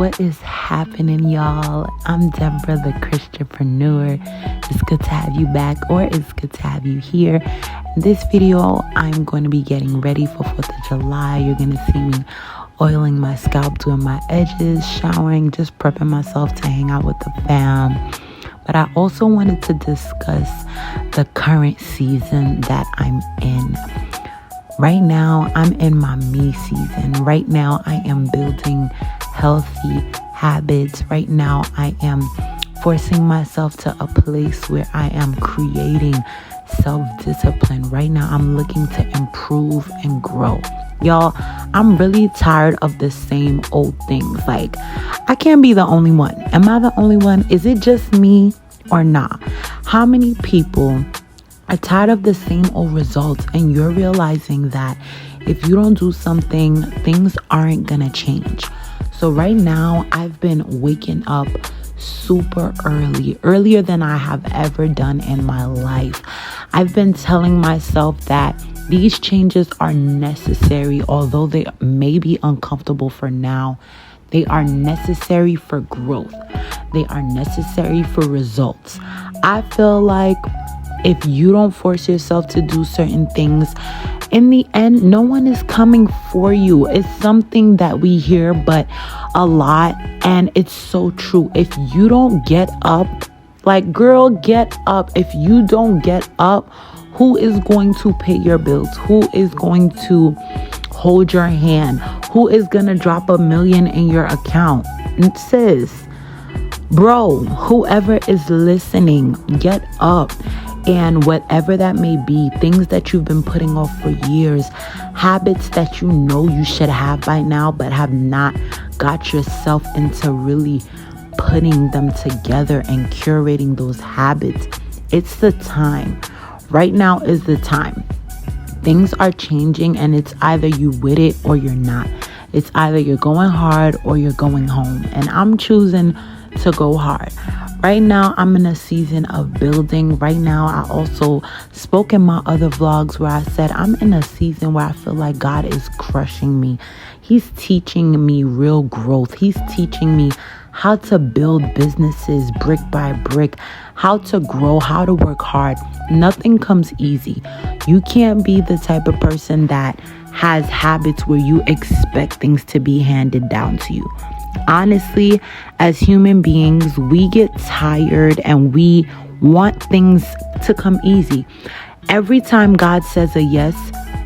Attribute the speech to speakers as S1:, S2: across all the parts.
S1: What is happening, y'all? I'm Deborah, the Christrepreneur. It's good to have you back, or it's good to have you here. In this video, I'm going to be getting ready for 4th of July. You're going to see me oiling my scalp, doing my edges, showering, just prepping myself to hang out with the fam. But I also wanted to discuss the current season that I'm in. Right now, I'm in my me season. Right now, I am building healthy habits. Right now, I am forcing myself to a place where I am creating self-discipline. Right now, I'm looking to improve and grow. Y'all, I'm really tired of the same old things. Like, I can't be the only one. Am I the only one? Is it just me or not? How many people are tired of the same old results, and you're realizing that if you don't do something, things aren't gonna change? So right now, I've been waking up super early, earlier than I have ever done in my life. I've been telling myself that these changes are necessary, although they may be uncomfortable for now. They are necessary for growth. They are necessary for results. I feel like if you don't force yourself to do certain things, in the end, no one is coming for you. It's something that we hear but a lot, and it's so true. If you don't get up, like, girl, get up. If you don't get up, who is going to pay your bills? Who is going to hold your hand? Who is going to drop $1 million in your account? And sis, bro, whoever is listening, get up. And whatever that may be, things that you've been putting off for years, habits that you know you should have by now but have not got yourself into really putting them together and curating those habits. It's the time. Right now is the time. Things are changing, and it's either you with it or you're not. It's either you're going hard or you're going home. And I'm choosing to go hard. Right now, I'm in a season of building. Right now, I also spoke in my other vlogs where I said I'm in a season where I feel like God is crushing me. He's teaching me real growth. He's teaching me how to build businesses brick by brick, how to grow, how to work hard. Nothing comes easy. You can't be the type of person that has habits where you expect things to be handed down to you. Honestly, as human beings, we get tired and we want things to come easy. Every time God says a yes,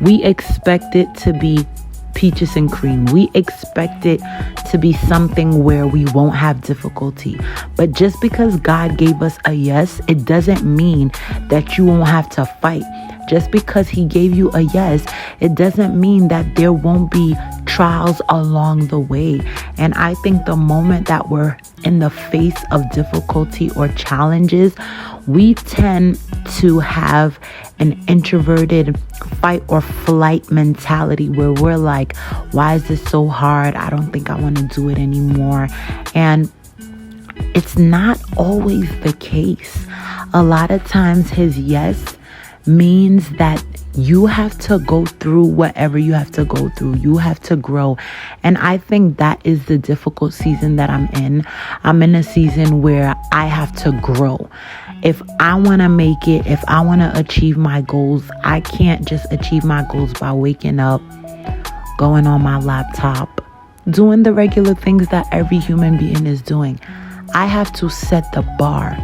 S1: we expect it to be peaches and cream. We expect it to be something where we won't have difficulty. But just because God gave us a yes, it doesn't mean that you won't have to fight. Just because he gave you a yes, it doesn't mean that there won't be trials along the way. And I think the moment that we're in the face of difficulty or challenges, we tend to have an introverted fight or flight mentality where we're like, why is this so hard? I don't think I want to do it anymore. And it's not always the case. A lot of times his yes means that you have to go through whatever you have to go through. You have to grow. And I think that is the difficult season that I'm in. I'm in a season where I have to grow. If I want to make it, if I want to achieve my goals, I can't just achieve my goals by waking up, going on my laptop, doing the regular things that every human being is doing. I have to set the bar.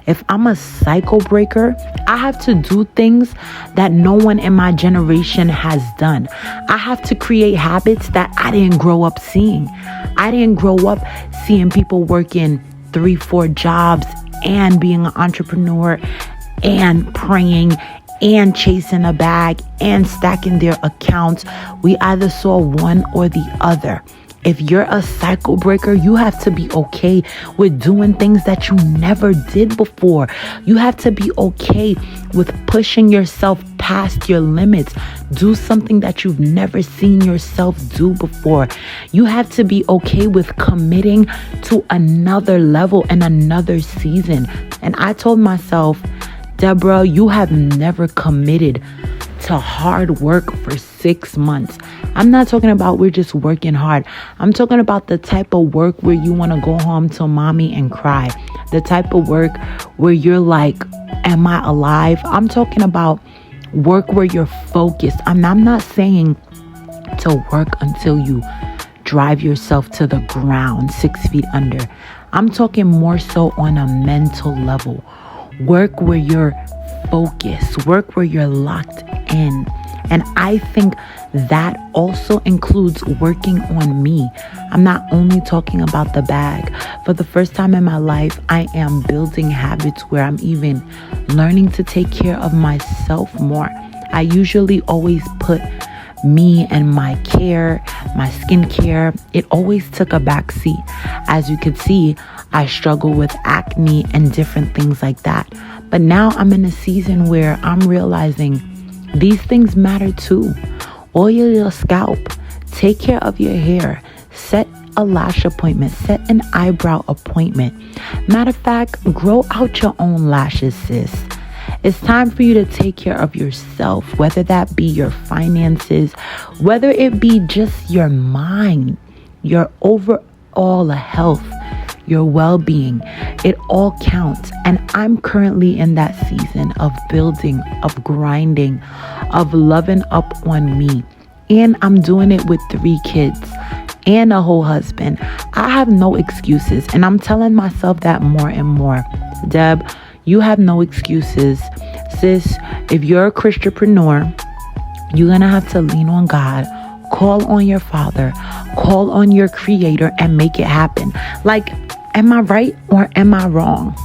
S1: If I'm a cycle breaker, I have to do things that no one in my generation has done. I have to create habits that I didn't grow up seeing. I didn't grow up seeing people working 3-4 jobs and being an entrepreneur and praying and chasing a bag and stacking their accounts. We either saw one or the other. If you're a cycle breaker, you have to be okay with doing things that you never did before. You have to be okay with pushing yourself past your limits. Do something that you've never seen yourself do before. You have to be okay with committing to another level and another season. And I told myself, Deborah, you have never committed to hard work for 6 months. I'm not talking about we're just working hard. I'm talking about the type of work where you want to go home to mommy and cry. The type of work where you're like, am I alive? I'm talking about work where you're focused. I'm not saying to work until you drive yourself to the ground 6 feet under. I'm talking more so on a mental level. Work where you're focused. Work where you're locked in. And I think that also includes working on me. I'm not only talking about the bag. For the first time in my life, I am building habits where I'm even learning to take care of myself more. I usually always put me and my care, my skincare, it always took a back seat. As you could see, I struggle with acne and different things like that. But now I'm in a season where I'm realizing these things matter too. Oil your scalp, take care of your hair, set a lash appointment, set an eyebrow appointment. Matter of fact, grow out your own lashes, sis. It's time for you to take care of yourself, whether that be your finances, whether it be just your mind, your overall health, your well-being. It all counts. And I'm currently in that season of building, of grinding, of loving up on me. And I'm doing it with 3 kids and a whole husband. I have no excuses. And I'm telling myself that more and more. Deb, you have no excuses. Sis, if you're a Christrepreneur, you're going to have to lean on God, call on your Father, call on your Creator, and make it happen. Like, am I right or am I wrong?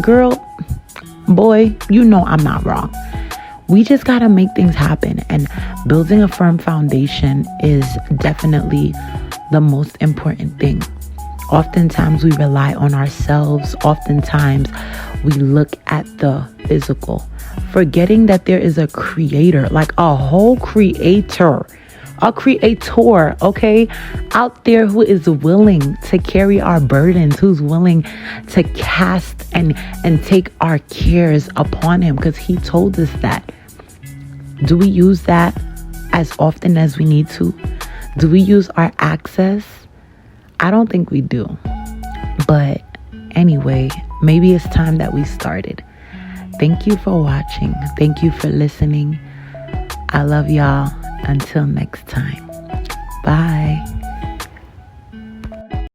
S1: Girl, boy, you know I'm not wrong. We just got to make things happen. And building a firm foundation is definitely the most important thing. Oftentimes we rely on ourselves. Oftentimes we look at the physical, forgetting that there is a creator, like a whole creator, okay, out there who is willing to carry our burdens, who's willing to cast and take our cares upon him, because he told us that. Do we use that as often as we need to? Do we use our access? I don't think we do. But anyway, maybe it's time that we started. Thank you for watching. Thank you for listening. I love y'all. Until next time. Bye.